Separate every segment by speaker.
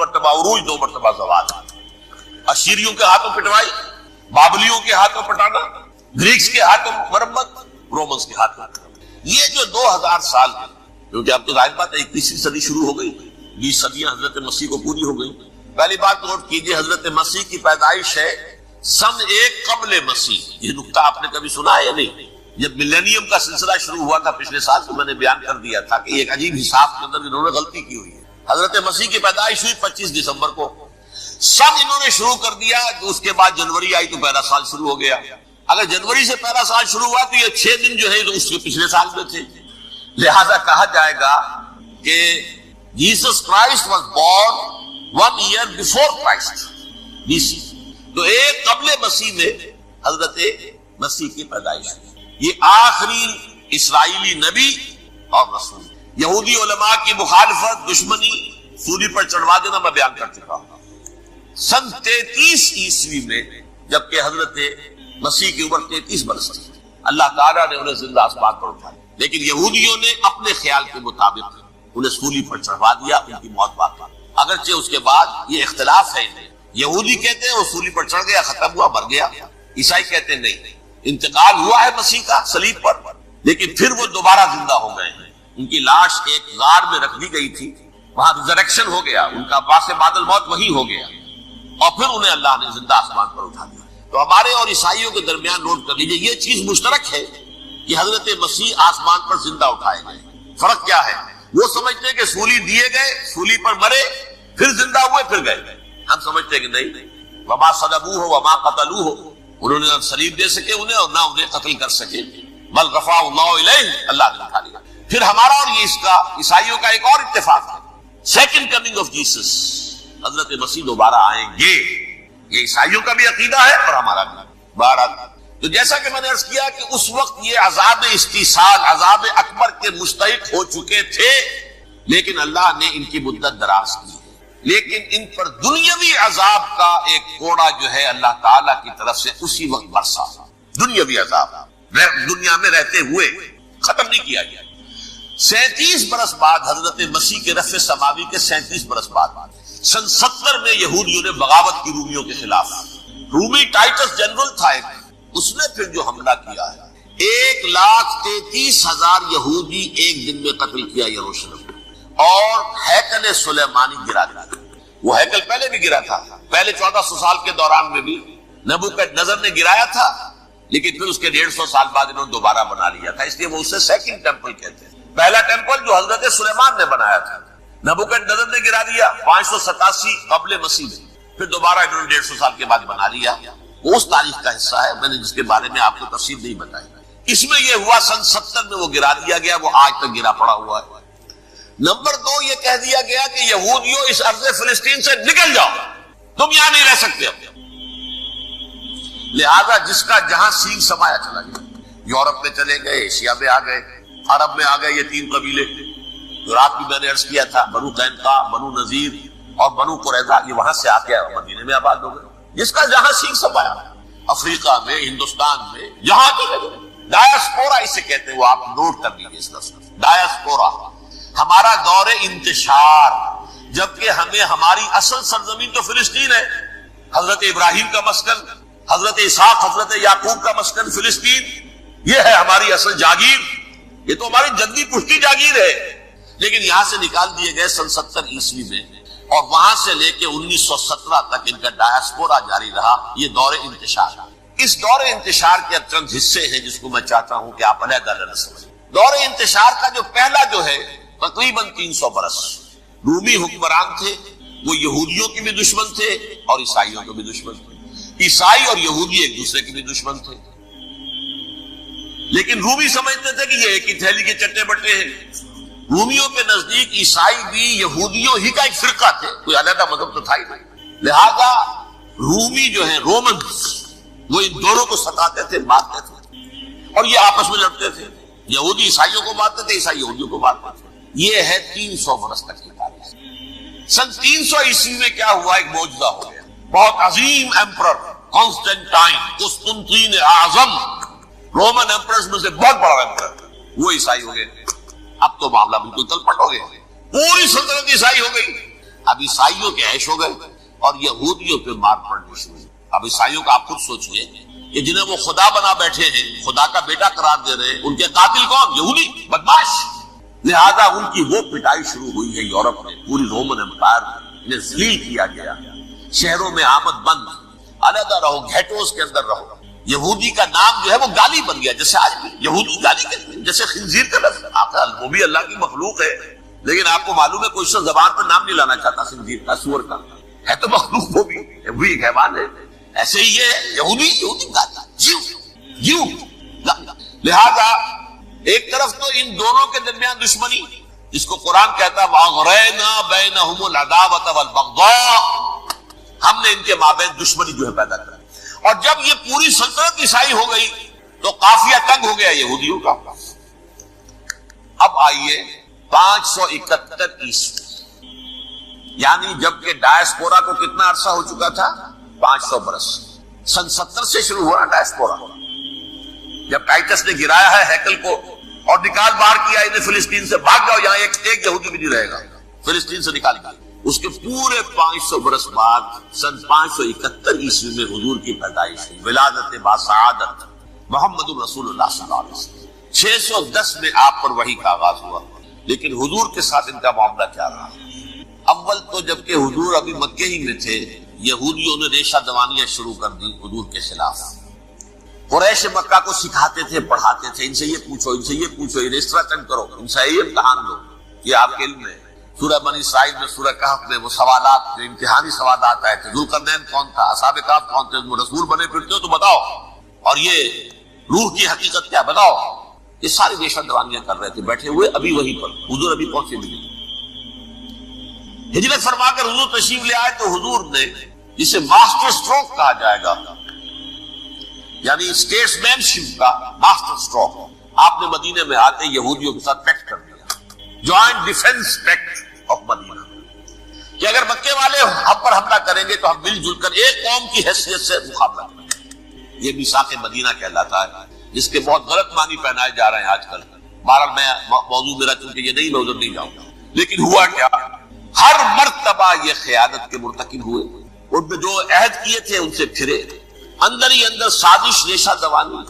Speaker 1: مرتبہ عروج، 2 مرتبہ زوال، اشیریوں کے ہاتھوں پٹوائی، بابلیوں کے ہاتھوں پٹانا، گریکس کے ہاتھوں مرمت، رومنس کے ہاتھوں مرمت۔ یہ جو 2000 سال ہے، کیونکہ اب تو ظاہر بات ہے 21ویں صدی شروع ہو گئی، 20 صدیاں حضرت مسیح کو پوری ہو گئی۔ پہلی بات نوٹ کیجئے، حضرت مسیح کی پیدائش ہے سن 1 قبل مسیح۔ یہ نقطہ آپ نے کبھی سنا ہے یا نہیں؟ جب ملینیم کا سلسلہ شروع ہوا تھا پچھلے سال، تو میں نے بیان کر دیا تھا کہ ایک عجیب حساب کے اندر انہوں نے غلطی کی ہوئی ہے۔ حضرت مسیح کی پیدائش ہوئی 25 دسمبر کو، سن انہوں نے شروع کر دیا، اس کے بعد جنوری آئی تو پہلا سال شروع ہو گیا۔ اگر جنوری سے پہلا سال شروع ہوا تو یہ 6 دن جو ہے اس کے پچھلے سال میں تھے، لہذا کہا جائے گا کہ Jesus Christ was born 1 year before Christ BC۔ تو 1 قبل مسیح میں حضرت مسیح کی پیدائش ہوئی۔ یہ آخری اسرائیلی نبی اور رسول۔ یہودی علماء کی مخالفت، دشمنی، سولی پر چڑھوا دینا میں بیان کر چکا ہوں۔ سن 33 عیسوی میں جبکہ حضرت مسیح کی عمر 33 برس تھی، اللہ تعالیٰ نے انہیں زندہ آسمان پر اٹھایا، لیکن یہودیوں نے اپنے خیال کے مطابق انہیں سولی پر چڑھوا دیا، ان کی موت پا۔ اگرچہ اس کے بعد یہ اختلاف ہے، یہودی کہتے ہیں وہ سولی پر چڑھ گیا، ختم ہوا، مر گیا، عیسائی کہتے ہیں نہیں، انتقال ہوا ہے مسیح کا صلیب پر، لیکن پھر وہ دوبارہ زندہ ہو گئے ہیں۔ ان کی لاش ایک غار میں رکھ دی گئی تھی، وہاں ریزریکشن ہو گیا، ان کا باعث بعد الموت وہی ہو گیا، اور پھر انہیں اللہ نے زندہ آسمان پر اٹھا دیا۔ تو ہمارے اور عیسائیوں کے درمیان نوٹ کر لیجیے، یہ چیز مشترک ہے کہ حضرت مسیح آسمان پر زندہ اٹھائے گئے۔ فرق کیا ہے؟ وہ سمجھتے ہیں کہ سولی دیے گئے، سولی پر مرے، پھر زندہ ہوئے، پھر گئے۔ ہم سمجھتے ہیں کہ نہیں، وما صلبوہ وما قتلوہ، انہوں نے نہ صلیب دے سکے انہیں اور نہ انہیں قتل کر سکے، بل رفعہ اللہ الیہ، اللہ نے اٹھا لیا۔ پھر ہمارا اور یہ اس کا عیسائیوں کا ایک اور اتفاق ہے، سیکنڈ کمنگ آف جیسس، حضرت مسیح دوبارہ آئیں گے، یہ عیسائیوں کا بھی عقیدہ ہے اور ہمارا بھی۔ بہرحال تو جیسا کہ میں نے عرض کیا کہ اس وقت یہ عذاب استیصال، عذاب اکبر کے مستحق ہو چکے تھے، لیکن اللہ نے ان کی مدت دراز کی، لیکن ان پر دنیاوی عذاب کا ایک کوڑا جو ہے اللہ تعالیٰ کی طرف سے اسی وقت برسا۔ دنیاوی عذاب دنیا میں رہتے ہوئے ختم نہیں کیا گیا۔ 37 برس بعد حضرت مسیح کے رفع سماوی کے 37 برس بعد سن 70 میں یہودیوں نے بغاوت کی رومیوں کے خلاف۔ رومی ٹائٹس جنرل تھا ایک، اس نے پھر جو حملہ کیا ہے، 1,33,000 یہودی ایک دن میں قتل کیا یروشلم، اور ہیکل سلیمانی گرا دیا۔ وہ ہیکل پہلے بھی گرا تھا، پہلے 1400 سال کے دوران میں بھی نبوکدنضر نے گرایا تھا، لیکن پھر اس کے 150 سال بعد انہوں نے دوبارہ بنا لیا تھا، اس لیے وہ اسے سیکنڈ ٹیمپل کہتے ہیں۔ پہلا ٹیمپل جو حضرت سلیمان نے بنایا تھا، نبوکدنضر نے گرا دیا 587 قبل مسیح میں، پھر دوبارہ انہوں نے 150 سال کے بعد بنا لیا۔ وہ اس تاریخ کا حصہ ہے، میں نے جس کے بارے میں آپ کو تفصیل نہیں بتائی۔ اس میں یہ ہوا سن 70 میں وہ گرا دیا گیا، وہ آج تک گرا پڑا ہوا ہے۔ نمبر 2 یہ کہہ دیا گیا کہ یہودیوں اس ارض فلسطین سے نکل جاؤ، تم یہاں نہیں رہ سکتے اب۔ لہذا جس کا جہاں سینگ سمایا چلا گیا، یورپ میں چلے گئے، ایشیا میں آ گئے، عرب میں آ گئے، یہ 3 قبیلے جو رات بھی میں نے عرض کیا تھا، بنو قینقاع، بنو نذیر اور بنو قریظہ، یہ وہاں سے آ کے مدینے میں آباد ہو گئے۔ جس کا جہاں سینگ سمایا، افریقہ میں، ہندوستان میں، جہاں چلے گئے۔ ڈایاسپورا اسے کہتے ہیں، وہ آپ نوٹ کر لیجیے اس لفظ، ڈایاسپورا، ہمارا دور انتشار، جبکہ ہمیں ہماری اصل سرزمین تو فلسطین ہے، حضرت ابراہیم کا مسکن، حضرت اسحاق، حضرت یعقوب کا مسکن فلسطین، یہ ہے ہماری اصل جاگیر، یہ تو ہماری جدی پشتی جاگیر ہے، لیکن یہاں سے نکال دیے گئے سن 70 عیسوی میں، اور وہاں سے لے کے 1917 تک ان کا ڈایاسپورا جاری رہا، یہ دور انتشار۔ اس دور انتشار کے چند حصے ہیں جس کو میں چاہتا ہوں کہ آپ علیحدہ نہ سمجھیں۔ دور انتشار کا جو پہلا جو ہے تقریباً 300 برس رومی حکمران تھے، وہ یہودیوں کے بھی دشمن تھے اور عیسائیوں کے بھی دشمن تھے، عیسائی اور یہودی ایک دوسرے کے بھی دشمن تھے، لیکن رومی سمجھتے تھے کہ یہ ایک ہی تھیلی کے چٹے بٹے ہیں۔ رومیوں کے نزدیک عیسائی بھی یہودیوں ہی کا ایک فرقہ تھے، کوئی علیحدہ مذہب تو تھا ہی نہیں، لہذا رومی جو ہیں رومنز، وہ ان دونوں کو ستاتے تھے، مارتے تھے، اور یہ آپس میں لڑتے تھے، یہودی عیسائیوں کو مارتے تھے، عیسائی یہودیوں کو مارتے تھے۔ یہ ہے 300 برس تک کی تاریخ۔ سن 300 عیسوی میں کیا ہوا؟ ایک معجزہ ہو گیا، بہت عظیم ایمپرر کانسٹینٹائن، قسطنطین اعظم، رومن ایمپررز میں سے بہت بڑا ایمپرر، وہ عیسائی ہو گئے۔ اب تو معاملہ بالکل تلپٹ ہو گیا، پوری سلطنت عیسائی ہو گئی۔ اب عیسائیوں کے عیش ہو گئے اور یہودیوں پہ مار پڑنی شروع ہوئی. اب عیسائیوں کا آپ خود سوچئے کہ جنہیں وہ خدا بنا بیٹھے ہیں، خدا کا بیٹا قرار دے رہے ہیں، ان کے قاتل کون؟ یہودی بدماش. لہذا ان کی وہ پٹائی شروع ہوئی ہے یورپ میں، پوری رومن امپائر میں انہیں ذلیل کیا گیا. شہروں میں آمد بند، علیحدہ رہو، گھیٹوز کے اندر رہو. یہودی کا نام جو ہے وہ گالی بن گیا، جیسے آج بھی یہودی گالی کہتے ہیں، جیسے خنزیر کا لفظ. وہ بھی اللہ کی مخلوق ہے، لیکن آپ کو معلوم ہے کوئی شخص زبان پر نام نہیں لانا چاہتا خنزیر کا، سور کا. ہے تو مخلوق، وہ بھی ایک حیوان ہے. ایسے ہی یہ یہودی جیو. لہذا ایک طرف تو ان دونوں کے درمیان دشمنی، جس کو قرآن کہتا ہے وَأَغْرَيْنَا بَيْنَهُمُ الْعَدَاوَةَ وَالْبَغْضَاءَ، ہم نے ان کے مابین دشمنی جو ہے پیدا کر. اور جب یہ پوری سلطنت عیسائی ہو گئی تو قافیہ تنگ ہو گیا یہودیوں کا. اب آئیے 571 عیسوی، یعنی جبکہ ڈائسپورا کو کتنا عرصہ ہو چکا تھا؟ 500 برس. سن 70 سے شروع ہوا ڈائسپورا، جب ٹائٹس نے گرایا ہے ہیکل کو اور نکال باہر کیا انہیں فلسطین سے، بھاگ جاؤ یہاں ایک یہودی بھی نہیں رہے گا، فلسطین سے نکال گیا. اس کے پورے 500 برس بعد سن 571 عیسوی میں حضور کی پیدائش ہوئی، ولادت باسعادت محمد رسول اللہ صلی اللہ علیہ وسلم. 610 میں آپ پر وحی کا آغاز ہوا. لیکن حضور کے ساتھ ان کا معاملہ کیا رہا؟ اول تو جبکہ حضور ابھی مکے ہی میں تھے، یہودیوں نے ریشہ دوانیاں شروع کر دی حضور کے خلاف. قریش مکہ کو سکھاتے تھے، پڑھاتے تھے، ان سے یہ پوچھو، ان سے یہ پوچھو، یہ اس طرح چنگ کرو، ان سے یہ امتحان دو. یہ آپ کے علم میں سورہ بنی اسرائیل میں، سورہ کہف میں وہ سوالات، جو امتحانی سوالات آئے تھے. ذوالقرنین کون تھا؟ اصحاب کہف کون تھے؟ رسول بنے پھرتے ہو تو بتاؤ، اور یہ روح کی حقیقت کیا بتاؤ. یہ ساری ریشہ دوانیاں کر رہے تھے بیٹھے ہوئے ابھی وہیں پر. حضور ابھی پہنچے نہیں. ہجرت فرما کر حضور تشریف لے آئے تو حضور نے جسے ماسٹر اسٹروک کہا جائے گا، یعنی اسٹیٹس مین شپ کا ماسٹر اسٹروک، آپ نے مدینے میں آتے یہودیوں کے ساتھ پیکٹ کر دیا، جوائنٹ ڈیفنس پیکٹ آف مدینہ، کہ اگر مکے والے ہم پر حملہ کریں گے تو ہم مل جل کر ایک قوم کی حیثیت سے مقابلہ کریں گے. یہ میثاق مدینہ کہلاتا ہے، جس کے بہت غلط معنی پہنائے جا رہے ہیں آج کل. بہرحال میں موضوع میرا چونکہ یہ نہیں، میں ادھر نہیں جاؤں گا. لیکن ہوا کیا؟ ہر مرتبہ یہ خیانت کے مرتکب ہوئے، ان میں جو عہد کیے تھے ان سے پھرے، اندر ہی اندر سازش، ریشہ دوانی،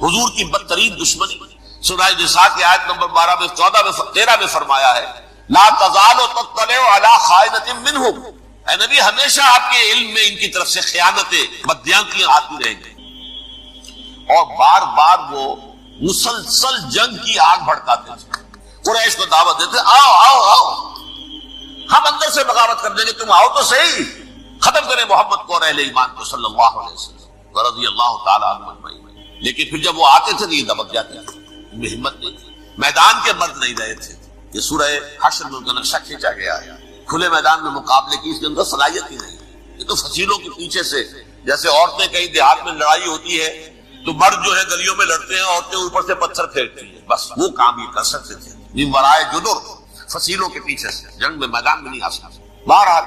Speaker 1: حضور کی بدترین دشمنی. سورہ نساء کی آیت نمبر 12 میں 14 میں 13 میں فرمایا ہے لا تزال تطلع علی خائنۃ منہم، اے نبی ہمیشہ آپ کے علم میں ان کی طرف سے خیانتیں، بدیانتیاں آتی رہیں گی. اور بار بار وہ مسلسل جنگ کی آگ بھڑکاتے تھے، قریش کو دعوت دیتے آؤ آؤ آؤ ہم اندر سے بغاوت کر دیں گے، تم آؤ تو صحیح، ختم کریں محمد کو اور اہل ایمان کو صلی اللہ علیہ وسلم رضی اللہ تعالیٰ عنہ اجمعین. لیکن پھر جب وہ آتے تھے نہیں دبک جاتے تھے، ان میں ہمت نہیں تھی، میدان کے مرد نہیں رہے تھے. یہ سورہ حشر میں ان کا نقشہ کھینچا گیا ہے. کھلے میدان میں مقابلے کی اس کے اندر صلاحیت ہی نہیں. یہ تو فصیلوں کے پیچھے سے، جیسے عورتیں کہیں دیہات میں لڑائی ہوتی ہے تو مرد جو ہے گلیوں میں لڑتے ہیں، عورتیں اوپر سے پتھر پھینکتی ہیں، بس وہ کام یہ کر سکتے تھے. من ورائے جدر، فصیلوں کے پیچھے سے، جنگ میں میدان میں نہیں آ سکتے. بہرحال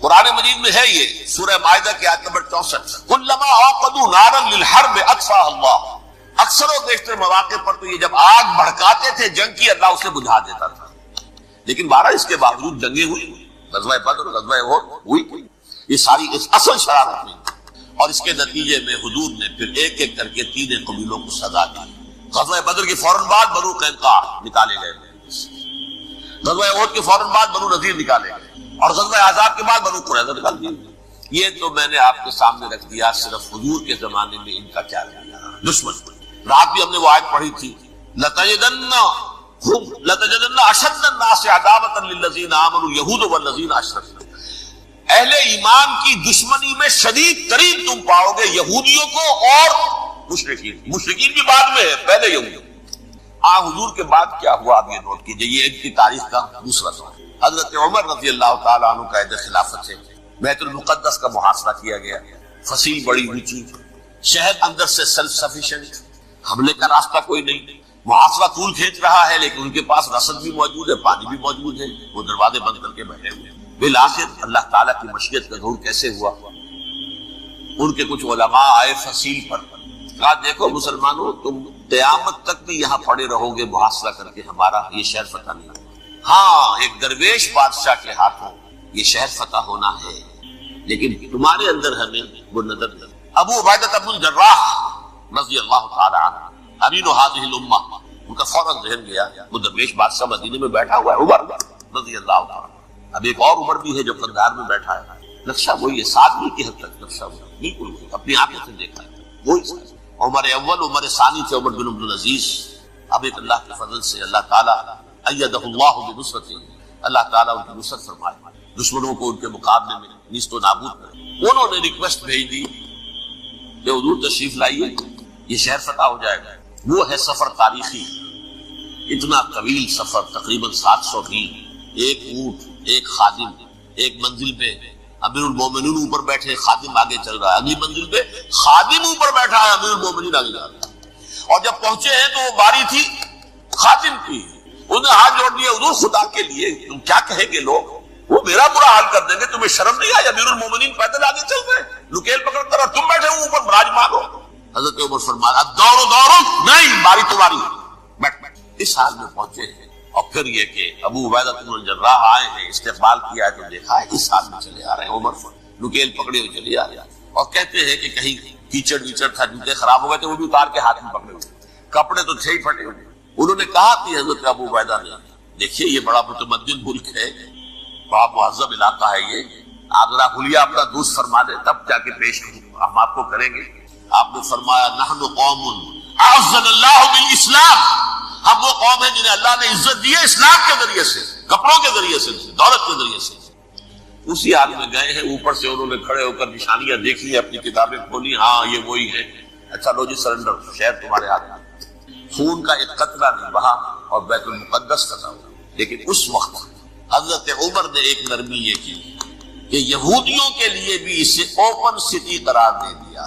Speaker 1: قرآن مجید میں ہے یہ سورہ مائدہ کی آیت نمبر 64 کلما اوقدوا نارا للحرب اطفاها اللہ. اکثر و بیشتر مواقع پر تو یہ جب آگ بھڑکاتے تھے جنگ کی، اللہ اسے بجھا دیتا تھا. لیکن بہرحال اس کے باوجود جنگیں ہوئی، غزوہ بدر، غزوہ احد ہوئی. یہ ساری اس اصل شرارت میں، اور اس کے نتیجے میں حضور نے پھر ایک ایک کر کے 3 قبیلوں کو سزا دی. غزوہ بدر کے فوراً بعد بنو قینقاع نکالے گئے، غزوہ احد کے فوراً بعد بنو نذیر نکالے گئے، اور غزوہ احزاب کے بعد بنو قریظہ نکال دیے. یہ تو میں نے آپ کے سامنے رکھ دیا صرف حضور کے زمانے میں ان کا کیا دشمن. رات بھی ہم نے وہ آیت پڑھی تھی لَتَجِدَنَّ أَشَدَّ النَّاسِ عَدَاوَةً لِلَّذِينَ آمَنُوا الْيَهُودُ وَالَّذِينَ أَشْرَكُوا. اہل ایمان کی دشمنی میں شدید ترین تم پاؤ گے یہودیوں کو اور مشرکین. مشرکین بھی بعد میں ہے، پہلے یہودیوں. حضور کے بعد کیا ہوا آپ یہ نوٹ کیجئے. یہ ان کی تاریخ کا دوسرا سوال. حضرت عمر رضی اللہ تعالیٰ عنہ قائد خلافت ہے، بیت المقدس کا محاصرہ کیا گیا، فصیل بڑی اونچی، شہر اندر سے سیلف سفیشینٹ، حملے کا راستہ کوئی نہیں، محاصرہ طول کھینچ رہا ہے، لیکن ان کے پاس رسد بھی موجود ہے، پانی بھی موجود ہے، وہ دروازے بند کر کے بیٹھے ہوئے. بالآخر اللہ تعالیٰ کی مشیت کا ظہور کیسے ہوا؟ ان کے کچھ علماء آئے فصیل پر، کہا دیکھو مسلمانوں تم قیامت تک بھی یہاں پڑے رہو گے محاصرہ کر کے، ہمارا یہ شہر فتح نہیں. ہاں ایک درویش بادشاہ کے ہاتھوں یہ شہر فتح ہونا ہے، لیکن تمہارے اندر ہمیں وہ نظر نہیں۔ ابو عبیدہ بن الجراح رضی اللہ تعالی عنہ امین هذه الامہ، ان کا فوراً ذہن گیا وہ درویش بادشاہ مدینے میں بیٹھا ہوا ہے عمر رضی اللہ تعالی۔ اب ایک اور عمر بھی ہے جو قندھار میں بیٹھا ہے، نقشہ وہی ہے، ساتویں کی حد تک نقشہ وہی بالکل اپنی آنکھوں سے دیکھا ہے وہی۔ عمر اول عمر ثانی تھے عمر بن عبد العزیز۔ اب ایک اللہ کے فضل سے اللہ تعالیٰ ایدہ اللہ بنصرتہ، اللہ تعالیٰ ان کی نصرت فرمائے، دشمنوں کو ان کے مقابلے میں نیست و نابود کرے۔ انہوں نے ریکویسٹ بھیج دی کہ حضور تشریف لائیے، یہ شہر فتح ہو جائے گا۔ وہ ہے سفر تاریخی، اتنا طویل سفر، تقریباً 700 میل، ایک اونٹ، ایک خادم، ایک منزل پہ امیر المومنین اوپر بیٹھے، خادم آگے چل رہا ہے، اگلی منزل پہ خادم اوپر بیٹھا ہے، امیر المومنین آگے جا رہا ہے۔ اور جب پہنچے ہیں تو وہ باری تھی خادم کی، انہیں ہاتھ جوڑ دیا، حضور خدا کے لیے تم کیا کہیں گے لوگ، وہ میرا برا حال کر دیں گے، تمہیں شرم نہیں آئی؟ امیر المومنین پیدل آگے چل رہے ہیں نکیل پکڑ کر، اور تم بیٹھے ہو اوپر براجمان ہو۔ حضرت عمر فرمایا دور نہیں، باری تمہاری، بیٹھ بیٹھ۔ اس حال میں پہنچے ہیں، اور پھر یہ کہ ابو عبیدہ بن الجراح آئے ہیں، استقبال کیا ہے تو دیکھا ہے اس حال میں چلے آ رہے ہیں، عمر نکیل پکڑے ہوئے چلے آ رہے ہیں، اور کہتے ہیں کہ کہیں کیچڑ ویچڑ تھا، جوتے خراب ہو گئے تھے وہ بھی اتار کے ہاتھ میں پکڑے ہوئے، کپڑے تو تھے ہی پھٹے ہوئے۔ انہوں نے کہا کہ حضرت ابو عبیدہ نے، دیکھیے یہ بڑا متمدن ملک ہے، بڑا مہذب علاقہ ہے یہ، آپ ذرا حلیہ اپنا دوست فرما دیں تب جا کے پیش ہم آپ کو کریں گے۔ آپ نے فرمایا نحن قوم اعزنا اللہ بالاسلام، ہم وہ قوم ہیں جنہیں اللہ نے عزت دی ہے اسلام کے ذریعے سے، کپڑوں کے ذریعے سے، دولت کے ذریعے سے۔ اسی حال میں گئے ہیں، اوپر سے انہوں نے کھڑے ہو کر نشانیاں دیکھ لی، اپنی کتابیں کھولی، ہاں یہ وہی ہے، اچھا لو جی سرنڈر، شہر تمہارے ہاتھ میں۔ خون کا ایک قطرہ نہیں بہا اور بیت المقدس فتح ہوا۔ لیکن اس وقت حضرت عمر نے ایک نرمی یہ کی کہ یہودیوں کے لیے بھی اسے اوپن سٹی قرار دے دیا۔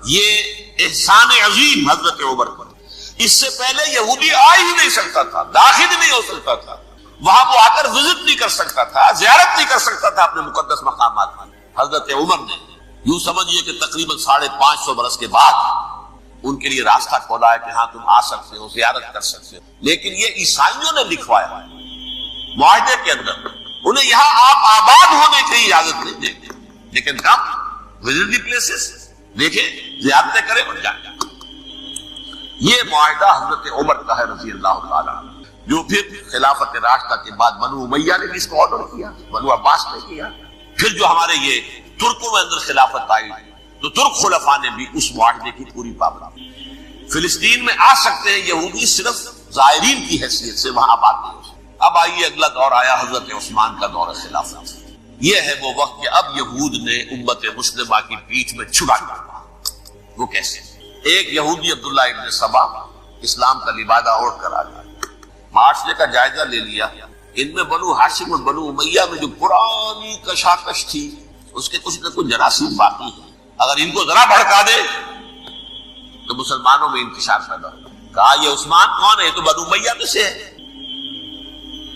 Speaker 1: یہ احسان عظیم حضرت عمر پر، اس سے پہلے یہودی آ ہی نہیں سکتا تھا، داخل نہیں ہو سکتا تھا، وہاں وہ آ کر وزٹ نہیں کر سکتا تھا، زیارت نہیں کر سکتا تھا اپنے مقدس مقامات میں۔ حضرت عمر نے یوں سمجھیے کہ تقریباً 550 برس کے بعد ان کے لیے راستہ کھولا ہے کہ ہاں تم آ سکتے ہو، زیارت کر سکتے ہو۔ لیکن یہ عیسائیوں نے لکھوایا معاہدے کے اندر، انہیں یہاں آپ آباد ہونے کی اجازت نہیں دیں گے، لیکن کم وزٹ دی پلیسز، دیکھیں زیارتیں کریں اور جائیں۔ یہ معاہدہ حضرت عمر کا ہے رضی اللہ تعالیٰ، جو پھر خلافت راشدہ کے بعد بنو امیہ نے بھی اس کو آرڈر کیا، بنو عباس نے کیا، پھر جو ہمارے یہ ترکوں میں اندر خلافت آئی تو ترک خلفاء نے بھی اس معاہدے کی پوری پابندی۔ فلسطین میں آ سکتے ہیں یہودی صرف زائرین کی حیثیت سے، وہاں آباد نہیں ہو سکتے۔ اب آئیے اگلا دور آیا حضرت عثمان کا دور خلافت۔ یہ ہے وہ وقت کہ اب یہود نے امت مسلمہ کی پیٹھ میں چھڑا ڈالا۔ وہ کیسے؟ ایک یہودی عبداللہ ابن سبا اسلام کا لبادہ اوڑھ کر آ گیا، معاشرے کا جائزہ لے لیا، ان میں بنو ہاشم اور بنو امیہ میں جو پرانی کشاکش تھی اس کے کچھ نہ کچھ جراثیم باقی ہیں، اگر ان کو ذرا بھڑکا دے تو مسلمانوں میں انتشار پیدا ہو۔ کہا یہ عثمان کون ہے؟ تو بنو امیہ میں سے ہے،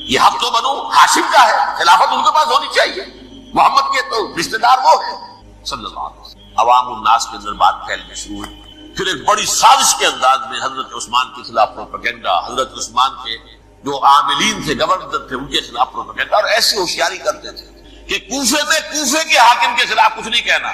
Speaker 1: یہ حق تو بنو ہاشم کا ہے، خلافت ان کے پاس ہونی چاہیے، محمد کے تو رشتہ دار وہ ہے صلی اللہ علیہ وسلم۔ عوام الناس کے اندر بات پھیلنے شروع ہوئی، پھر ایک بڑی سازش کے انداز میں حضرت عثمان کے خلاف پروپیگنڈا، حضرت عثمان کے جو عاملین تھے، گورنر تھے، ان کے خلاف پروپیگنڈا، اور ایسی ہوشیاری کرتے تھے کہ کوفے کے حاکم کے خلاف کچھ نہیں کہنا،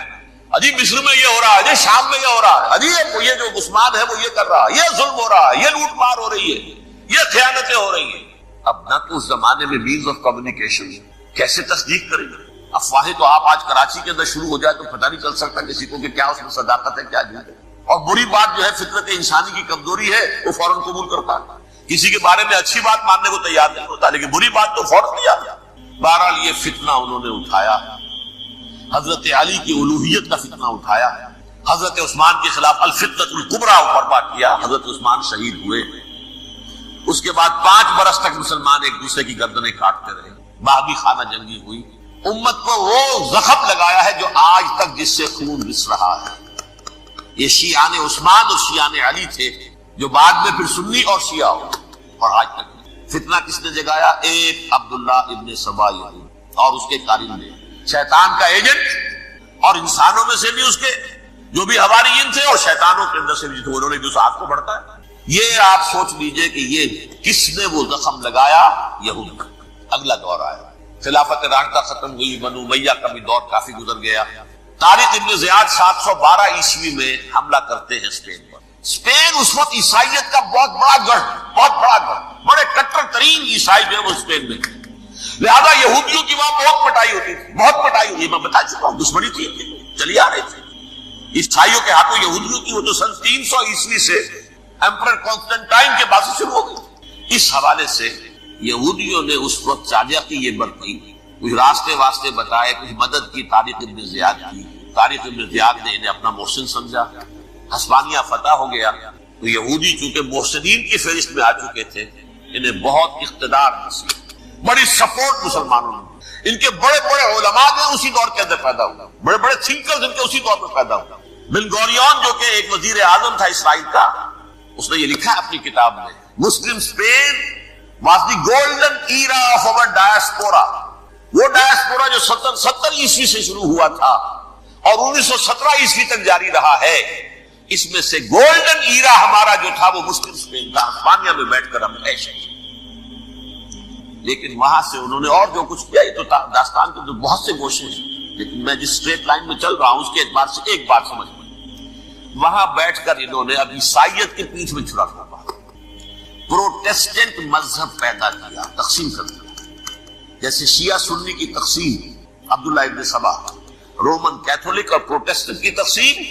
Speaker 1: اجی مصر میں یہ ہو رہا ہے، اجی شام میں یہ ہو رہا ہے، اجی یہ جو عثمان ہے وہ یہ کر رہا ہے، یہ ظلم ہو رہا ہے، یہ لوٹ مار ہو رہی ہے، یہ خیانتیں ہو رہی ہیں۔ اب نہ تو اس زمانے میں مینز آف کمیونیکیشن، کیسے تصدیق کریں گے؟ افواہیں تو آپ آج کراچی کے اندر شروع ہو جائے تو پتہ نہیں چل سکتا کسی کو کہ کیا اس میں صداقت ہے کیا جھوٹ ہے، اور بری بات جو ہے فطرت انسانی کی کمزوری ہے وہ فوراً قبول کرتا ہے، کسی کے بارے میں اچھی بات ماننے کو تیار نہیں ہوتا لیکن بری بات تو فوراً نہیں آتا۔ بہرحال یہ فتنہ انہوں نے اٹھایا، حضرت علی کی الوہیت کا فتنہ اٹھایا، حضرت عثمان کے خلاف الفتنۃ الکبریٰ برپا کیا، حضرت عثمان شہید ہوئے۔ اس کے بعد 5 برس تک مسلمان ایک دوسرے کی گردنیں کاٹتے رہے، باغی خانہ جنگی ہوئی، امت کو وہ زخم لگایا ہے جو آج تک جس سے خون رس رہا ہے۔ یہ شیعان عثمان اور شیعان علی تھے جو بعد میں پھر سنی اور شیعہ ہو، اور آج تک فتنہ کس نے جگایا؟ ایک عبداللہ ابن سبا یہودی اور اس کے کارندے، شیطان کا ایجنٹ، اور انسانوں میں سے بھی اس کے جو بھی حواریین تھے اور شیطانوں کے اندر سے بھی انہوں نے بھی اس آگ کو بڑھتا ہے۔ یہ آپ سوچ لیجئے کہ یہ کس نے وہ زخم لگایا؟ یہود۔ اگلا دور آیا، خلافت راشدہ ختم ہوئی، بنو امیہ کا بھی دور کافی گزر گیا۔ طارق ابن زیاد 712 عیسوی میں حملہ کرتے ہیں اسپین پر۔ اسپین اس وقت عیسائیت کا بہت بڑا گڑھ، بڑے کٹر ترین عیسائی جو ہے وہ اسپین میں، لہذا یہودیوں کی وہاں بہت پٹائی ہوتی تھی، بہت پٹائی ہوئی، میں بتا چکا ہوں، دشمنی تھی چلی آ رہی تھی عیسائیوں کے ہاتھوں یہودیوں کی، وہ تو سن 300 عیسوی سے ایمپرر کانسٹنٹائن کے بعد سے شروع ہو گئی۔ اس حوالے سے یہودیوں نے اس وقت چالاکی یہ برتی، کچھ راستے واسطے بتائے، کچھ مدد کی طارق ابن زیاد کی۔ طارق ابن زیاد نے انہیں اپنا محسن سمجھا، ہسپانیہ فتح ہو گیا تو یہودی چونکہ محسنین کی فہرست میں آ چکے تھے، انہیں بہت اقتدار حاصل، بڑی سپورٹ مسلمانوں نے، ان کے بڑے بڑے علماء نے اسی دور کے اندر پیدا ہوا، بڑے بڑے تھنکرز ان کے اسی دور میں پیدا ہوا۔ بن گوریون جو کہ ایک وزیر اعظم تھا اسرائیل کا، اس نے یہ لکھا ہے اپنی کتاب میں، Muslim Spain was the golden era of our diaspora۔ وہ ڈائسپورا جو 70 عیسوی سے شروع ہوا تھا اور 1917 عیسوی تک جاری رہا ہے، اس میں سے گولڈن ایرا ہمارا جو تھا وہ مسلم اسپین کا، ہسپانیہ میں بیٹھ کر ہم عیش ہیں۔ لیکن وہاں سے انہوں نے اور جو کچھ کیا، یہ تو داستان کے تو بہت سے گوشے ہیں، لیکن میں جس اسٹریٹ لائن میں چل رہا ہوں اس کے اعتبار سے ایک بات سمجھ میں، وہاں بیٹھ کر انہوں نے اب عیسائیت کے پیٹھ میں چھڑا کھاپا، پروٹیسٹنٹ مذہب پیدا کیا، تقسیم کر دیا، جیسے شیعہ سنی کی تقسیم عبداللہ ابن سبا، رومن کیتھولک اور پروٹیسٹنٹ کی تقسیم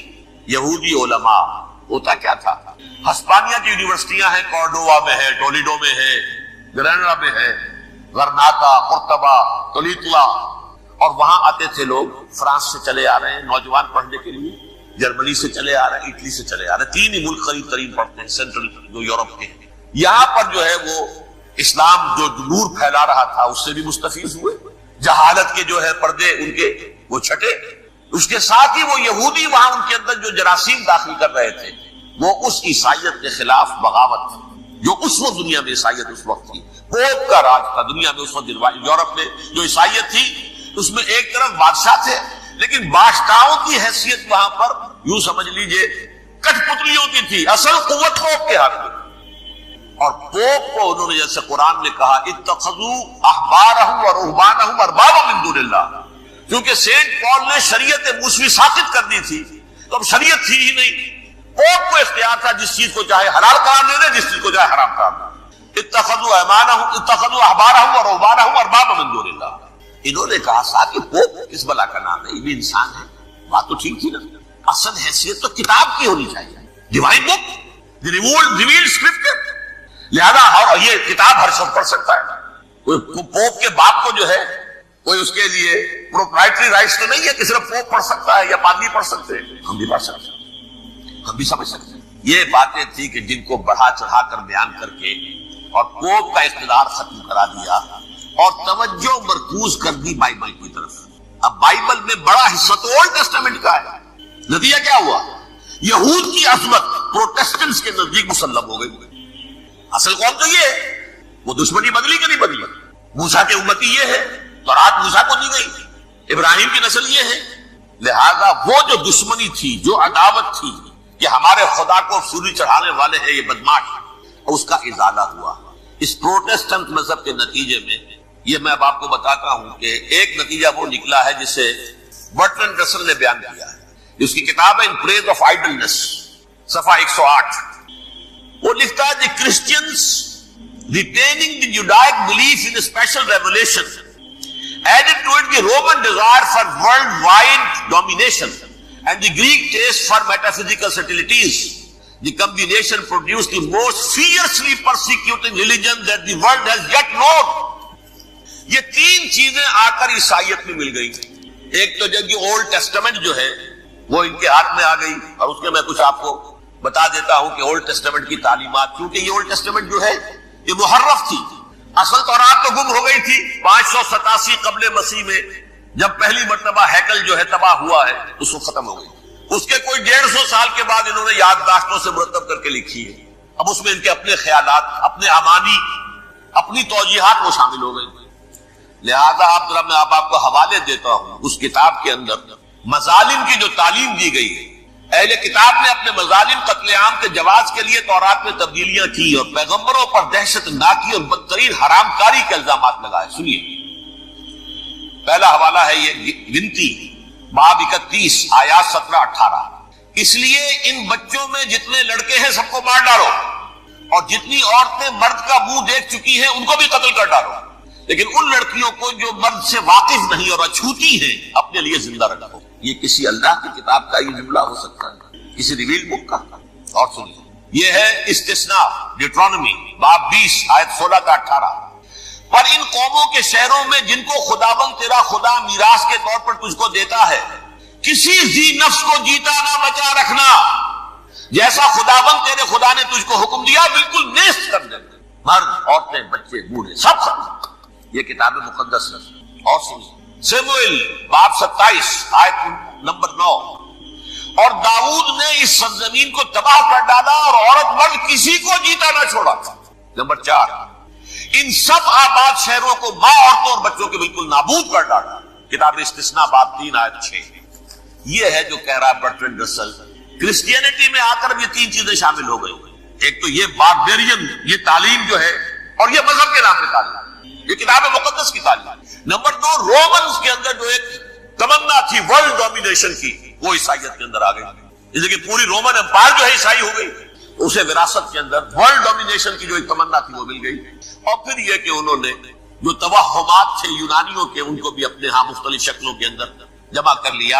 Speaker 1: یہودی علماء۔ ہوتا کیا تھا، ہسپانیہ کی یونیورسٹیاں ہیں، کورڈووا میں ہے، ٹولیڈو میں ہے، گریناڈا میں ہے، غرناطہ، قرطبہ، تولیتلا، اور وہاں آتے تھے لوگ، فرانس سے چلے آ رہے ہیں نوجوان پڑھنے کے لیے، جرمنی سے چلے آ رہے ہیں، اٹلی سے چلے آ رہے ہیں، تین ہی ملک قریب ترین پڑھتے ہیں سینٹرل جو یورپ کے ہیں۔ یہاں پر جو ہے وہ اسلام جو نور پھیلا رہا تھا اس سے بھی مستفیض ہوئے، جہالت کے جو ہے پردے ان کے وہ چھٹے، اس کے ساتھ ہی وہ یہودی وہاں ان کے اندر جو جراثیم داخل کر رہے تھے وہ اس عیسائیت کے خلاف بغاوت تھی جو اس وقت دنیا میں عیسائیت اس وقت تھی، پوپ کا راج تھا دنیا میں اس وقت۔ یورپ میں جو عیسائیت تھی اس میں ایک طرف بادشاہ تھے، لیکن بادشاہوں کی حیثیت وہاں پر یوں سمجھ لیجئے کٹ پتلیوں کی تھی، اصل قوت پوپ کے ہاتھ میں۔ اور پوپ کو انہوں نے جیسے قرآن نے کہا اتخذوا احبارهم ورهبانهم اربابا من دون اللہ، کیونکہ سینٹ پال نے شریعت موسوی ساقط کر دی تھی تو اب شریعت تھی ہی نہیں، پوپ کو اختیار تھا جس چیز کو چاہے حلال قرار دے دے، جس چیز کو چاہے حرام قرار دے۔ اتخذوا احبارهم ورهبانهم اربابا من دون اللہ، انہوں نے کہا صاحب یہ پوپ کس بلا کا نام ہے، یہ بھی انسان ہے، بات تو ٹھیک تھی نا، اصل حیثیت تو کتاب کی ہونی چاہیے، ڈیوائن بک، دی ریویلڈ اسکرپچر، لہذا اور یہ کتاب ہر شخص پڑھ سکتا ہے، کوئی پوپ کے باپ کو جو ہے کوئی اس کے لیے پروپرائٹری رائٹس تو نہیں ہے کہ صرف پوپ پڑھ سکتا ہے یا پادری پڑھ سکتے ہیں، ہم بھی پڑھ سکتے ہیں، ہم بھی سمجھ سکتے ہیں۔ یہ باتیں تھی کہ جن کو بڑھا چڑھا کر بیان کر کے اور پوپ کا اقتدار ختم کرا دیا اور توجہ مرکوز کر دی بائبل کی طرف۔ اب بائبل میں بڑا حصہ تو اولڈ ٹیسٹامنٹ کا ہے، نتیجہ کیا ہوا، یہود کی عظمت پروٹیسٹنٹس کے نزدیک مسلم ہو گئی۔ اصل قوم تو یہ ہے، وہ دشمنی بدلی کہ نہیں بدلی، موسیٰ کے امتی یہ ہے، تورات موسیٰ کو دی گئی، ابراہیم کی نسل یہ ہے، لہذا وہ جو دشمنی تھی، جو عداوت تھی کہ ہمارے خدا کو سولی چڑھانے والے ہیں یہ بدماش، اس کا ازالہ ہوا اس پروٹیسٹنٹ مذہب کے نتیجے میں۔ یہ میں اب آپ کو بتاتا ہوں کہ ایک نتیجہ وہ نکلا ہے جسے برٹرنڈ رسل نے بیان کیا ہے، اس کی کتاب ہے ان پریز آف آئیڈلنس، صفحہ 108۔ وہ لکھتا ہے the Christians retaining the Judaic belief in a special revelation added to it the Roman desire for worldwide domination and the Greek taste for metaphysical subtleties. The combination produced the most fiercely persecuting religion that the world has yet known. یہ تین چیزیں آ کر عیسائیت میں مل گئی، ایک تو جب یہ اولڈ ٹیسٹمنٹ جو ہے وہ ان کے ہاتھ میں آ گئی، اور اس کے میں کچھ آپ کو بتا دیتا ہوں کہ اولڈ ٹیسٹمنٹ کی تعلیمات، کیونکہ یہ اولڈ ٹیسٹمنٹ جو ہے یہ محرف تھی، اصل تورات تو گم ہو گئی تھی 587 قبل مسیح میں جب پہلی مرتبہ ہیکل جو ہے تباہ ہوا ہے، اس وقت ختم ہو گئی، اس کے کوئی 150 سال کے بعد انہوں نے یادداشتوں سے مرتب کر کے لکھی ہے، اب اس میں ان کے اپنے خیالات، اپنے امانی، اپنی توجیحات وہ شامل ہو گئی۔ لہذا میں آپ کو حوالے دیتا ہوں اس کتاب کے اندر مظالم کی جو تعلیم دی گئی ہے، اہل کتاب نے اپنے مظالم قتل عام کے جواز کے لیے تورات میں تبدیلیاں کی اور پیغمبروں پر دہشت ناکی اور بدترین حرام کاری کے الزامات لگائے۔ سنیے، پہلا حوالہ ہے یہ گنتی باب 31 آیات 17-18. اس لیے ان بچوں میں جتنے لڑکے ہیں سب کو مار ڈالو، اور جتنی عورتیں مرد کا منہ دیکھ چکی ہیں ان کو بھی قتل کر ڈالو، لیکن ان لڑکیوں کو جو مرد سے واقف نہیں اور اچھوتی ہیں اپنے لیے زندہ رکھو. یہ کسی اللہ کی کتاب کا یہ جملہ ہو سکتا ہے، کسی ریویل بک کا؟ اور سنیے، یہ ہے استثناء ڈیوٹرانومی باب 20 آیت 16-18. پر ان قوموں کے شہروں میں جن کو خداوند تیرا خدا میراث کے طور پر تجھ کو دیتا ہے، کسی ذی نفس کو جیتا نہ بچا رکھنا، جیسا خداوند تیرے خدا نے تجھ کو حکم دیا بالکل نیست کر دے. مرد، عورتیں، بچے، بوڑھے سب ختم. یہ کتاب مقدس ہے. اور سنیے سموئیل باب 27 آیت نمبر 9. اور داؤد نے اس سرزمین کو تباہ کر ڈالا اور عورت مرد کسی کو جیتا نہ چھوڑا. نمبر 4، ان سب آباد شہروں کو ماں، عورتوں اور بچوں کے بالکل نابود کر ڈالا. کتاب استثناء باب 3 آیت 6. یہ ہے جو کہہ رہا ہے برٹرینڈ رسل، کرسچینٹی میں آ کر بھی 3 چیزیں شامل ہو گئی. ایک تو یہ باربیرین، یہ تعلیم جو ہے، اور یہ مذہب کے نام پہ تعلیم، یہ کتاب مقدس کی تعلیم. نمبر 2، رومنز کے اندر جو ایک تمنا تھی ورلڈ ڈومینیشن کی، وہ عیسائیت کے اندر آ گئی. اس لیے کہ پوری رومن امپائر جو ہے عیسائی ہو گئی، اسے وراثت کے اندر ورلڈ ڈومینیشن کی جو ایک تمنا تھی وہ مل گئی. اور پھر یہ کہ انہوں نے جو توہمات تھے یونانیوں کے، ان کو بھی اپنے ہاں مختلف شکلوں کے اندر جمع کر لیا.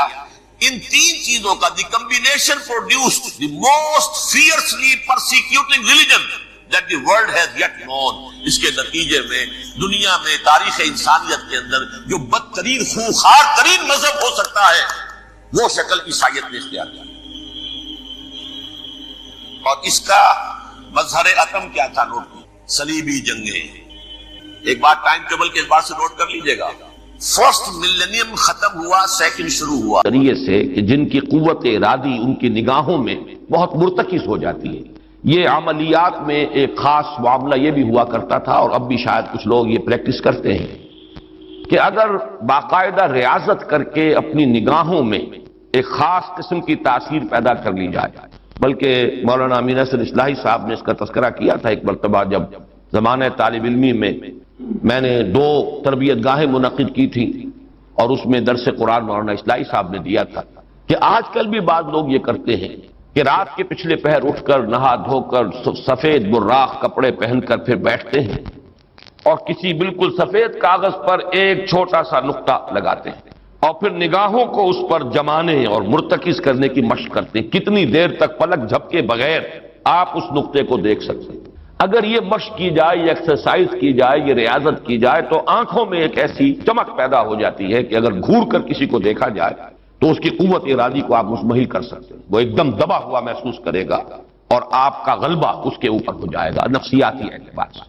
Speaker 1: ان 3 چیزوں کا the combination produced the most fiercely persecuting religion that the world has yet known. اس کے نتیجے میں دنیا میں تاریخ انسانیت کے اندر جو بدترین خوخار ترین مذہب ہو سکتا ہے وہ شکل عیسائیت نے اختیار کیا. اور اس کا مظہر عتم کیا تھا؟ نوٹ کیجیے، صلیبی جنگیں. ایک بات ٹائم ٹیبل کے اعتبار سے نوٹ کر لیجئے گا. فرسٹ ملینیم ختم ہوا، سیکنڈ شروع ہوا. ذریعے سے کہ جن کی قوت ارادی ان کی نگاہوں میں بہت مرتکز ہو جاتی ہے. یہ عملیات میں ایک خاص معاملہ یہ بھی ہوا کرتا تھا، اور اب بھی شاید کچھ لوگ یہ پریکٹس کرتے ہیں کہ اگر باقاعدہ ریاضت کر کے اپنی نگاہوں میں ایک خاص قسم کی تاثیر پیدا کر لی جائے. بلکہ مولانا امین احسن اصلاحی صاحب نے اس کا تذکرہ کیا تھا ایک مرتبہ، جب زمانہ طالب علمی میں نے 2 تربیت گاہیں منعقد کی تھی، اور اس میں درس قرآن مولانا اصلاحی صاحب نے دیا تھا کہ آج کل بھی بعض لوگ یہ کرتے ہیں کہ رات کے پچھلے پہر اٹھ کر نہا دھو کر سفید براق کپڑے پہن کر پھر بیٹھتے ہیں اور کسی بالکل سفید کاغذ پر ایک چھوٹا سا نقطہ لگاتے ہیں، اور پھر نگاہوں کو اس پر جمانے اور مرتکز کرنے کی مشق کرتے ہیں. کتنی دیر تک پلک جھپکے بغیر آپ اس نقطے کو دیکھ سکتے ہیں. اگر یہ مشق کی جائے، یہ ایکسرسائز کی جائے، یہ ریاضت کی جائے تو آنکھوں میں ایک ایسی چمک پیدا ہو جاتی ہے کہ اگر گھور کر کسی کو دیکھا جائے تو اس کی قوت ارادی کو آپ مزمحل کر سکتے ہیں. وہ ایک دم دبا ہوا محسوس کرے گا اور آپ کا غلبہ اس کے اوپر ہو جائے گا نفسیاتی اعتبار سے.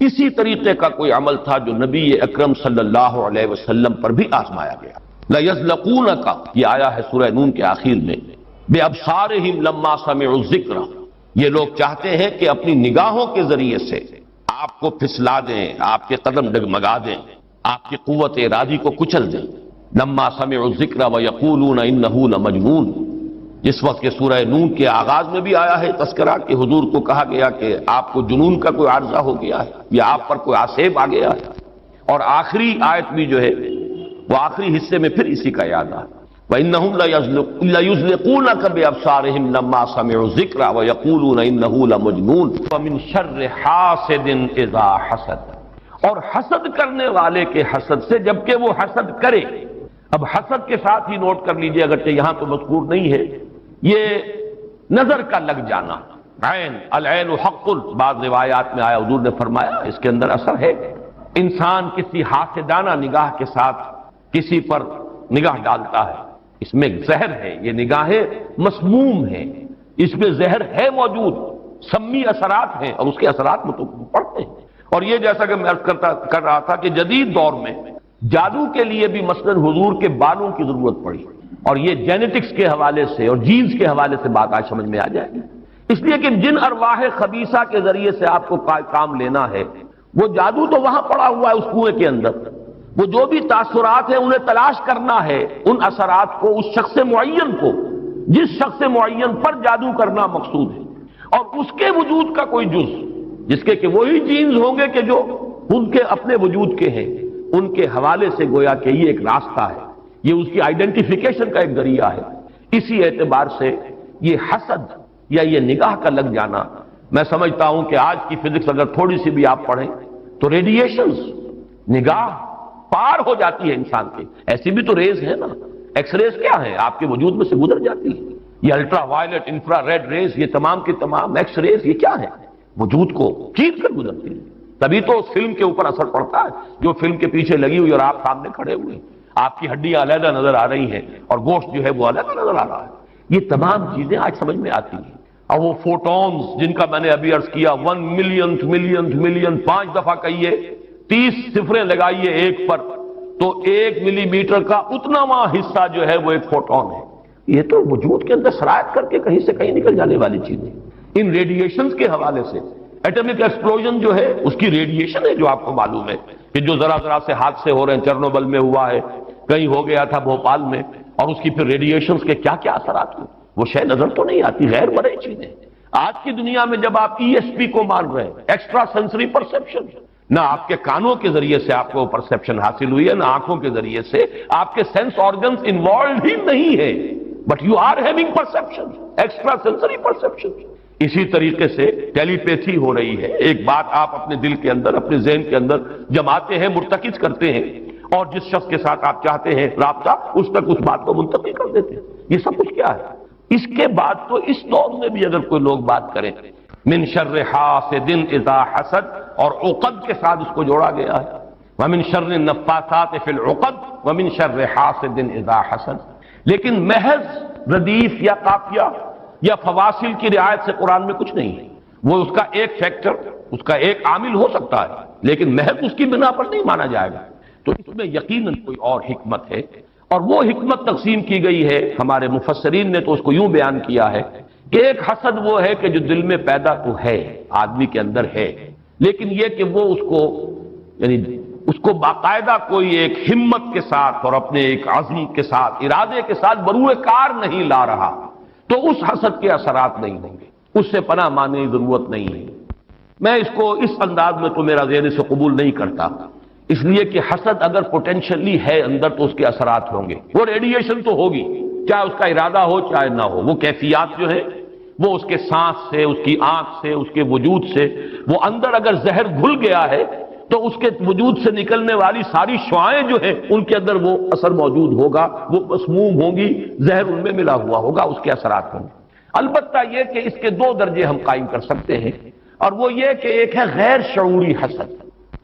Speaker 1: اسی طریقے کا کوئی عمل تھا جو نبی اکرم صلی اللہ علیہ وسلم پر بھی آزمایا گیا. لَيَزْلَقُونَكَ، یہ آیا ہے سورہ نون کے آخر میں، بِأَبْصَارِهِمْ لَمَّا سَمِعُوا الذِّكْرَ. یہ لوگ چاہتے ہیں کہ اپنی نگاہوں کے ذریعے سے آپ کو پھسلا دیں، آپ کے قدم ڈگمگا دیں، آپ کی قوت ارادی کو کچل دیں. لما سمعوا الذکر ویقولون انہ لمجنون، جس وقت کے سورہ نون کے آغاز میں بھی آیا ہے تذکرہ کہ حضور کو کہا گیا کہ آپ کو جنون کا کوئی عارضہ ہو گیا ہے یا آپ پر کوئی آسیب آ گیا ہے. اور آخری آیت بھی جو ہے وہ آخری حصے میں پھر اسی کا یاد آ وَإِنَّهُمْ لَيُزْلِقُونَكَ بِأَبْصَارِهِمْ لَمَّا سَمِعُوا الذِّكْرَ وَيَقُولُونَ إِنَّهُ لَمَجْنُونٌ وَمِنْ شَرِّ حَاسِدٍ إِذَا حَسَدَ، اور حسد کرنے والے کے حسد سے جبکہ وہ حسد کرے. اب حسد کے ساتھ ہی نوٹ کر لیجئے، اگرچہ یہاں تو مذکور نہیں ہے، یہ نظر کا لگ جانا. عین، العین حق، بعض روایات میں آیا حضور نے فرمایا اس کے اندر اثر ہے. انسان کسی حاسدانہ نگاہ کے ساتھ کسی پر نگاہ ڈالتا ہے، اس میں زہر ہے. یہ نگاہیں مسموم ہیں، اس میں زہر ہے موجود، سمی اثرات ہیں، اور اس کے اثرات میں تو پڑتے ہیں. اور یہ جیسا کہ میں عرض کر رہا تھا کہ جدید دور میں جادو کے لیے بھی مثلاً حضور کے بالوں کی ضرورت پڑی، اور یہ جینیٹکس کے حوالے سے اور جینز کے حوالے سے بات آج سمجھ میں آ جائے گی. اس لیے کہ جن ارواح خبیثہ کے ذریعے سے آپ کو کام لینا ہے، وہ جادو تو وہاں پڑا ہوا ہے اس کنویں کے اندر. وہ جو بھی تاثرات ہیں انہیں تلاش کرنا ہے، ان اثرات کو اس شخص معین کو، جس شخص معین پر جادو کرنا مقصود ہے، اور اس کے وجود کا کوئی جز جس کے کہ وہی جینز ہوں گے کہ جو ان کے اپنے وجود کے ہیں،
Speaker 2: ان کے حوالے سے گویا کہ یہ ایک راستہ ہے، یہ اس کی آئیڈینٹیفیکیشن کا ایک ذریعہ ہے۔ اسی اعتبار سے یہ حسد یا یہ نگاہ کا لگ جانا، میں سمجھتا ہوں کہ آج کی فزکس اگر تھوڑی سی بھی آپ پڑھیں تو ریڈیشنز نگاہ پار ہو جاتی ہے انسان کے، ایسی بھی تو ریز ہے نا، ایکس ریز کیا ہے، آپ کے وجود میں سے گزر جاتی ہے، یہ ultraviolet infrared rays, یہ تمام کی تمام ایکس ریز، یہ کیا ہے، وجود کو کھینچ کر گزرتی ہے۔ تبھی تو اس فلم کے اوپر اثر پڑتا ہے جو فلم کے پیچھے لگی ہوئی اور آپ سامنے کھڑے ہوئے ہیں، آپ کی ہڈیاں علیحدہ نظر آ رہی ہیں اور گوشت جو ہے وہ علیحدہ نظر آ رہا ہے۔ یہ تمام چیزیں آج سمجھ میں آتی ہیں۔ اور وہ فوٹونز جن کا میں نے ابھی عرض کیا 1 ملین 5 دفعہ کہیے، 30 صفریں لگائیے ایک پر تو 1 ملی میٹر کا اتناواں حصہ جو ہے وہ ایک فوٹون ہے۔ یہ تو وجود کے اندر سرایت کر کے کہیں سے کہیں نکل جانے والی چیزیں۔ ان ریڈیشنز کے حوالے سے ایٹمک ایکسپلوژن جو ہے اس کی ریڈیشن ہے، جو آپ کو معلوم ہے کہ جو ذرا ذرا سے حادثے ہو رہے ہیں، چرنوبل میں ہوا ہے، کہیں ہو گیا تھا بھوپال میں، اور اس کی پھر ریڈیشنز کے کیا کیا اثرات ہوئے، وہ شے نظر تو نہیں آتی، غیر مرئی چیزیں۔ آج کی دنیا میں جب آپ ESP کو مان رہے ہیں، ایکسٹرا سینسری پرسیپشن، نہ آپ کے کانوں کے ذریعے سے آپ کو پرسیپشن حاصل ہوئی ہے، نہ آنکھوں کے ذریعے سے، آپ کے سینس آرگنز انوالوڈ ہی نہیں ہے، but you are having perception, extrasensory perception. اسی طریقے سے ٹیلی پیتھی ہو رہی ہے، ایک بات آپ اپنے دل کے اندر، اپنے ذہن کے اندر جماتے ہیں، مرتکز کرتے ہیں، اور جس شخص کے ساتھ آپ چاہتے ہیں رابطہ، اس تک اس بات کو منتقل کر دیتے ہیں۔ یہ سب کچھ کیا ہے؟ اس کے بعد تو اس دور میں بھی اگر کوئی لوگ بات کریں، من شر حاسد اذا حسد، اور عقد کے ساتھ اس کو جوڑا گیا ہے، ومن شر النفاثات فی العقد ومن شر حاسد اذا حسد۔ لیکن محض ردیف یا قافیہ یا فواصل کی رعایت سے قرآن میں کچھ نہیں ہے، وہ اس کا ایک فیکٹر، اس کا ایک عامل ہو سکتا ہے، لیکن محض اس کی بنا پر نہیں مانا جائے گا۔ تو اس میں یقیناً کوئی اور حکمت ہے، اور وہ حکمت تقسیم کی گئی ہے۔ ہمارے مفسرین نے تو اس کو یوں بیان کیا ہے کہ ایک حسد وہ ہے کہ جو دل میں پیدا تو ہے، آدمی کے اندر ہے، لیکن یہ کہ وہ اس کو یعنی اس کو باقاعدہ کوئی ایک ہمت کے ساتھ اور اپنے ایک عزم کے ساتھ، ارادے کے ساتھ بروئے کار نہیں لا رہا، تو اس حسد کے اثرات نہیں ہوں گے، اس سے پناہ مانگنے کی ضرورت نہیں ہے۔ میں اس کو اس انداز میں تو میرا ذہن سے قبول نہیں کرتا، اس لیے کہ حسد اگر پوٹینشلی ہے اندر تو اس کے اثرات ہوں گے، وہ ریڈیشن تو ہوگی، چاہے اس کا ارادہ ہو چاہے نہ ہو، وہ کیفیات جو ہے وہ اس کے سانس سے، اس کی آنکھ سے، اس کے وجود سے، وہ اندر اگر زہر گھل گیا ہے تو اس کے وجود سے نکلنے والی ساری شعاعیں جو ہیں ان کے اندر وہ اثر موجود ہوگا، وہ مسموم ہوں گی، زہر ان میں ملا ہوا ہوگا، اس کے اثرات ہوں گے۔ البتہ یہ کہ اس کے 2 درجے ہم قائم کر سکتے ہیں، اور وہ یہ کہ ایک ہے غیر شعوری حسد،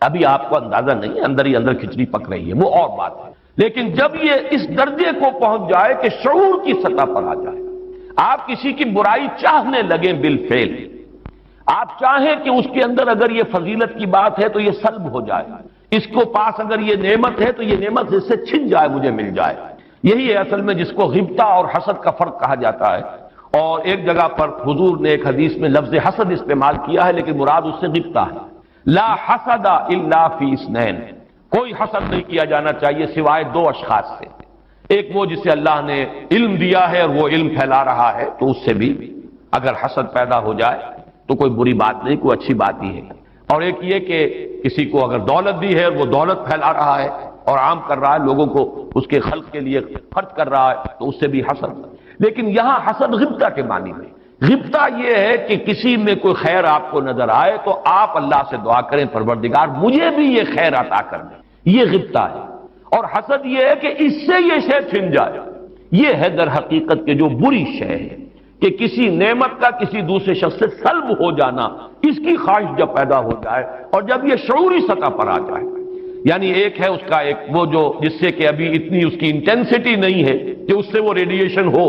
Speaker 2: ابھی آپ کو اندازہ نہیں، اندر ہی اندر کھچڑی پک رہی ہے، وہ اور بات ہے، لیکن جب یہ اس درجے کو پہنچ جائے کہ شعور کی سطح پر آ جائے، آپ کسی کی برائی چاہنے لگیں بالفعل، آپ چاہیں کہ اس کے اندر اگر یہ فضیلت کی بات ہے تو یہ سلب ہو جائے، اس کو پاس اگر یہ نعمت ہے تو یہ نعمت اس سے چھن جائے، مجھے مل جائے، یہی ہے اصل میں جس کو غبطہ اور حسد کا فرق کہا جاتا ہے۔ اور ایک جگہ پر حضور نے ایک حدیث میں لفظ حسد استعمال کیا ہے، لیکن مراد اس سے غبطہ ہے۔ لا حسد الا فی اثنین، کوئی حسد نہیں کیا جانا چاہیے سوائے 2 اشخاص سے، ایک وہ جسے اللہ نے علم دیا ہے اور وہ علم پھیلا رہا ہے، تو اس سے بھی اگر حسد پیدا ہو جائے تو کوئی بری بات نہیں، کوئی اچھی بات ہی ہے، اور ایک یہ کہ کسی کو اگر دولت دی ہے اور وہ دولت پھیلا رہا ہے اور عام کر رہا ہے، لوگوں کو اس کے خلق کے لیے خرچ کر رہا ہے، تو اس سے بھی حسد۔ لیکن یہاں حسد غبطہ کے معنی میں، غبطہ یہ ہے کہ کسی میں کوئی خیر آپ کو نظر آئے تو آپ اللہ سے دعا کریں پروردگار مجھے بھی یہ خیر عطا کر دیں، یہ غبطہ ہے۔ اور حسد یہ ہے کہ اس سے یہ شے چھن جائے، یہ ہے در حقیقت کہ جو بری شے ہے کہ کسی نعمت کا کسی دوسرے شخص سے سلب ہو جانا، اس کی خواہش جب پیدا ہو جائے اور جب یہ شعوری سطح پر آ جائے، یعنی ایک ہے اس کا ایک وہ جو جس سے کہ ابھی اتنی اس کی انٹینسٹی نہیں ہے کہ اس سے وہ ریڈیشن ہو،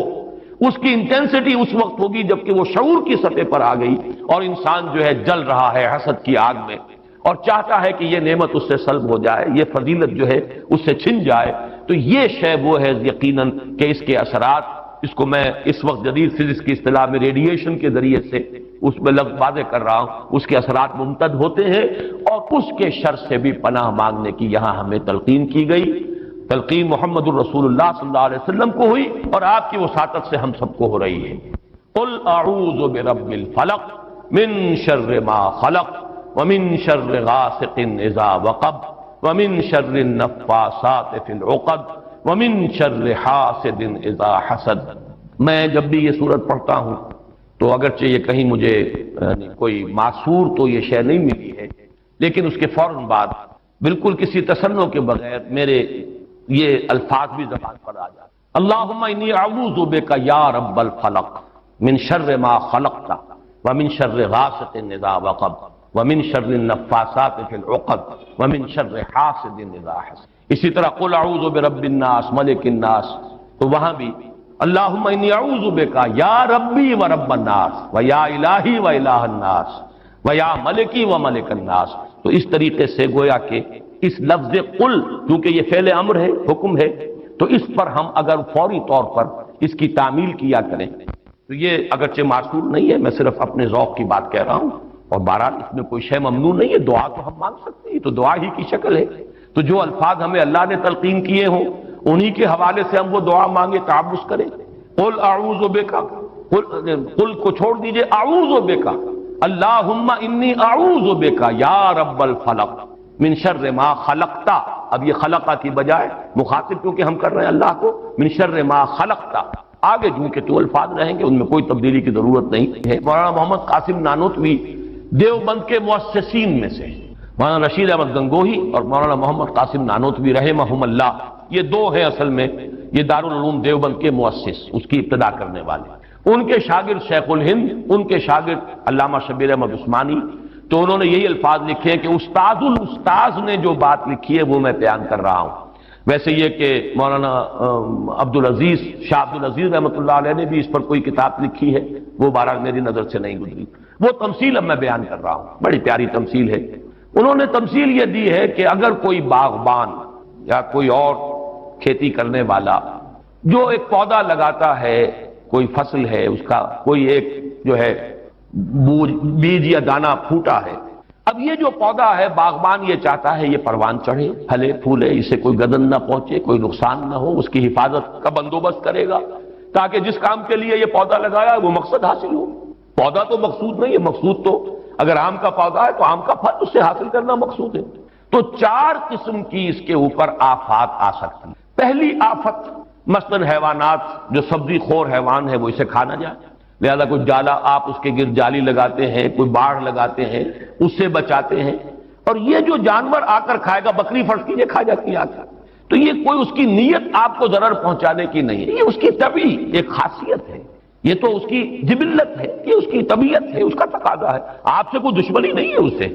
Speaker 2: اس کی انٹینسٹی اس وقت ہوگی جبکہ وہ شعور کی سطح پر آ گئی اور انسان جو ہے جل رہا ہے حسد کی آگ میں اور چاہتا ہے کہ یہ نعمت اس سے سلب ہو جائے، یہ فضیلت جو ہے اس سے چھن جائے، تو یہ شے وہ ہے یقیناً کہ اس کے اثرات، اس کو میں اس وقت جدید فزکس کی اصطلاح میں ریڈیشن کے ذریعے سے اس میں واضح کر رہا ہوں، اس کے اثرات ممتد ہوتے ہیں، اور اس کے شر سے بھی پناہ مانگنے کی یہاں ہمیں تلقین کی گئی۔ تلقین محمد الرسول اللہ صلی اللہ علیہ وسلم کو ہوئی اور آپ کی وساطت سے ہم سب کو ہو رہی ہے۔ قل اعوذ برب الفلق من شر ما خلق ومن شر غاسق اذا وقب ومن شر النفاثات فی العقد ومن شر حاسد اذا حسد۔ میں جب بھی یہ سورت پڑھتا ہوں تو اگرچہ یہ کہیں مجھے کوئی معصور تو یہ شے نہیں ملی ہے، لیکن اس کے فوراً بعد بالکل کسی تصنع کے بغیر میرے یہ الفاظ بھی زبان پر آ جاتے، اللہم انی اعوذ بک یا رب الفلق من شر ما خلقت ومن شر غاسق اذا وقب ومن شر النفاثات فی العقد ومن شر حاسد اذا حسد۔ اسی طرح قل اعوذ برب الناس ملک الناس، تو وہاں بھی اللہم انی اعوذ بک یا ربی و رب الناس و یا الہی و الہ الناس و یا ملکی و ملک الناس۔ تو اس طریقے سے گویا کہ اس لفظ قل، کیونکہ یہ فعل امر ہے، حکم ہے، تو اس پر ہم اگر فوری طور پر اس کی تعمیل کیا کریں تو یہ اگرچہ معصور نہیں ہے، میں صرف اپنے ذوق کی بات کہہ رہا ہوں، اور بہرحال اس میں کوئی شے ممنوع نہیں ہے، دعا تو ہم مانگ سکتے ہیں، تو دعا ہی کی شکل ہے، تو جو الفاظ ہمیں اللہ نے تلقین کیے ہوں انہی کے حوالے سے ہم وہ دعا مانگے، تعوذ کریں۔ قل اعوذ بک، قل کو چھوڑ دیجئے، اعوذ بک اللہم انی اعوذ بک یا رب الفلق من شر ما خلقت، اب یہ خلقہ کی بجائے مخاطب کیونکہ ہم کر رہے ہیں اللہ کو، من شر ما خلقت، آگے چونکہ تو الفاظ رہیں گے ان میں کوئی تبدیلی کی ضرورت نہیں ہے۔ مولانا محمد قاسم نانوتوی دیوبند کے مؤسسین میں سے، مولانا رشید احمد گنگوہی اور مولانا محمد قاسم نانوتوی رحمہم اللہ، یہ دو ہیں اصل میں یہ دارالعلوم دیوبند کے مؤسس، اس کی ابتدا کرنے والے۔ ان کے شاگرد شیخ الہند، ان کے شاگرد علامہ شبیر احمد عثمانی، تو انہوں نے یہی الفاظ لکھے ہیں کہ استاد الاستاذ نے جو بات لکھی ہے وہ میں بیان کر رہا ہوں۔ ویسے یہ کہ مولانا عبدالعزیز شاہ عبدالعزیز رحمۃ اللہ علیہ نے بھی اس پر کوئی کتاب لکھی ہے، وہ بہرحال میری نظر سے نہیں گزری، وہ تمثیل اب میں بیان کر رہا ہوں، بڑی پیاری تمثیل ہے۔ انہوں نے تمثیل یہ دی ہے کہ اگر کوئی باغبان یا کوئی اور کھیتی کرنے والا جو ایک پودا لگاتا ہے، کوئی فصل ہے، اس کا کوئی ایک جو ہے بیج یا دانہ پھوٹا ہے، اب یہ جو پودا ہے باغبان یہ چاہتا ہے یہ پروان چڑھے، پھلے پھولے، اسے کوئی گدن نہ پہنچے، کوئی نقصان نہ ہو، اس کی حفاظت کا بندوبست کرے گا تاکہ جس کام کے لیے یہ پودا لگایا وہ مقصد حاصل ہو۔ پودا تو مقصود نہیں ہے، مقصود تو اگر آم کا پودا ہے تو آم کا پھل اس سے حاصل کرنا مقصود ہے۔ تو چار قسم کی اس کے اوپر آفات آ سکتی ہیں۔ پہلی آفت مثلاً حیوانات، جو سبزی خور حیوان ہے وہ اسے کھا نہ جائے، لہذا کوئی جالا آپ اس کے گرد جالی لگاتے ہیں، کوئی باڑ لگاتے ہیں، اس سے بچاتے ہیں، اور یہ جو جانور آ کر کھائے گا، بکری فرض کیجیے کھا جاتی ہے آ کر، تو یہ کوئی اس کی نیت آپ کو ضرر پہنچانے کی نہیں ہے، یہ اس کی طبعی ایک خاصیت ہے، یہ تو اس کی جبلت ہے، یہ اس کی طبیعت ہے، اس کا تقاضا ہے، آپ سے کوئی دشمنی نہیں ہے اس سے،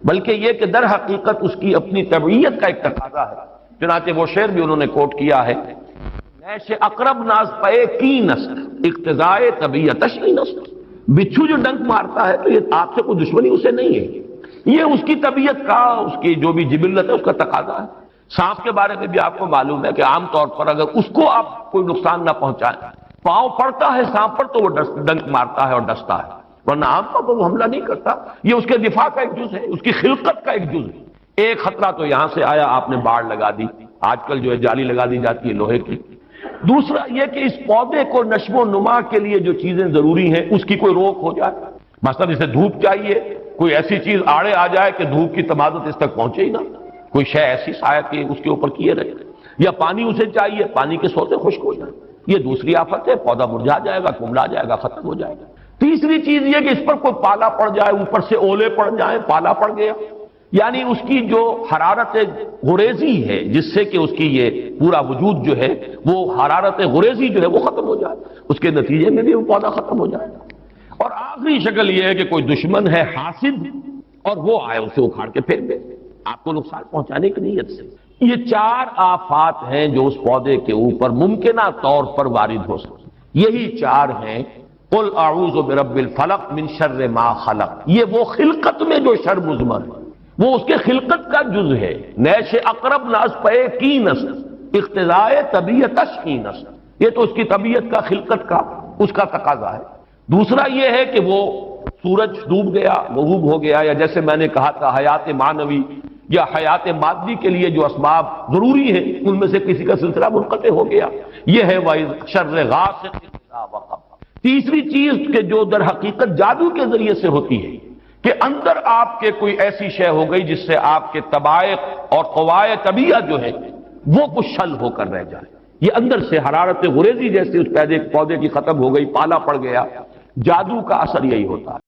Speaker 2: بلکہ یہ کہ در حقیقت اس کی اپنی طبعیت کا ایک تقاضا ہے۔ چنانچہ وہ شعر بھی انہوں نے کوٹ کیا ہے، ایسے اقرب ناز پے کی نسل اقتضائے طبیعتش کی نسل، بچھو جو ڈنک مارتا ہے تو یہ آپ سے کوئی دشمنی اسے نہیں ہے، یہ اس کی طبیعت کا، اس کی جو بھی جبلت ہے اس کا تقاضا ہے۔ سانپ کے بارے میں بھی آپ کو معلوم ہے کہ عام طور پر اگر اس کو آپ کوئی نقصان نہ پہنچائیں، پاؤں پڑتا ہے سانپ پر تو وہ ڈنک مارتا ہے اور ڈستا ہے، ورنہ عام طور پر وہ حملہ نہیں کرتا، یہ اس کے دفاع کا ایک جز ہے، اس کی خلقت کا ایک جز ہے۔ ایک خطرہ تو یہاں سے آیا، آپ نے باڑ لگا دی، آج کل جو ہے جالی لگا دی جاتی ہے لوہے کی۔ دوسرا یہ کہ اس پودے کو نشو و نما کے لیے جو چیزیں ضروری ہیں اس کی کوئی روک ہو جائے، مثلا اسے دھوپ چاہیے، کوئی ایسی چیز آڑے آ جائے کہ دھوپ کی تمازت اس تک پہنچے ہی نہ، کوئی شے ایسی سایہ کہ اس کے اوپر کیے رہے، یا پانی اسے چاہیے، پانی کے سوتے خشک ہو جائیں، یہ دوسری آفت ہے، پودا مرجھا جائے گا، کملا جائے گا، ختم ہو جائے گا۔ تیسری چیز یہ کہ اس پر کوئی پالا پڑ جائے، اوپر سے اولے پڑ جائیں، پالا پڑ گیا، یعنی اس کی جو حرارت غریزی ہے جس سے کہ اس کی یہ پورا وجود جو ہے وہ حرارت غریزی جو ہے وہ ختم ہو جائے، اس کے نتیجے میں بھی وہ پودا ختم ہو جائے گا۔ اور آخری شکل یہ ہے کہ کوئی دشمن ہے حاسد اور وہ آئے اسے اکھاڑ کے پھینک دے آپ کو نقصان پہنچانے کی نیت سے۔ یہ چار آفات ہیں جو اس پودے کے اوپر ممکنہ طور پر وارد ہو سکتے، یہی چار ہیں۔ قل اعوذ برب الفلق من شر ما خلق، یہ وہ خلقت میں جو شر مضمر ہے، وہ اس کے خلقت کا جز ہے۔ نیش اقرب ناز پے کی نسل اقتضائے طبیعتش کی نسل، یہ تو اس کی طبیعت کا، خلقت کا، اس کا تقاضا ہے۔ دوسرا یہ ہے کہ وہ سورج ڈوب گیا، غروب ہو گیا، یا جیسے میں نے کہا تھا حیات معنوی یا حیات مادی کے لیے جو اسباب ضروری ہیں ان میں سے کسی کا سلسلہ منقطع ہو گیا، یہ ہے وَإِذْ شَرِّ غَاسِقٍ إِذَا وَقَبَ۔ تیسری چیز کہ جو در حقیقت جادو کے ذریعے سے ہوتی ہے کہ اندر آپ کے کوئی ایسی شے ہو گئی جس سے آپ کے طبائع اور قوائے طبیعہ جو ہے وہ کچھ شل ہو کر رہ جائے. یہ اندر سے حرارت غریزی جیسے اس پودے کی ختم ہو گئی، پالا پڑ گیا. جادو کا اثر یہی ہوتا ہے.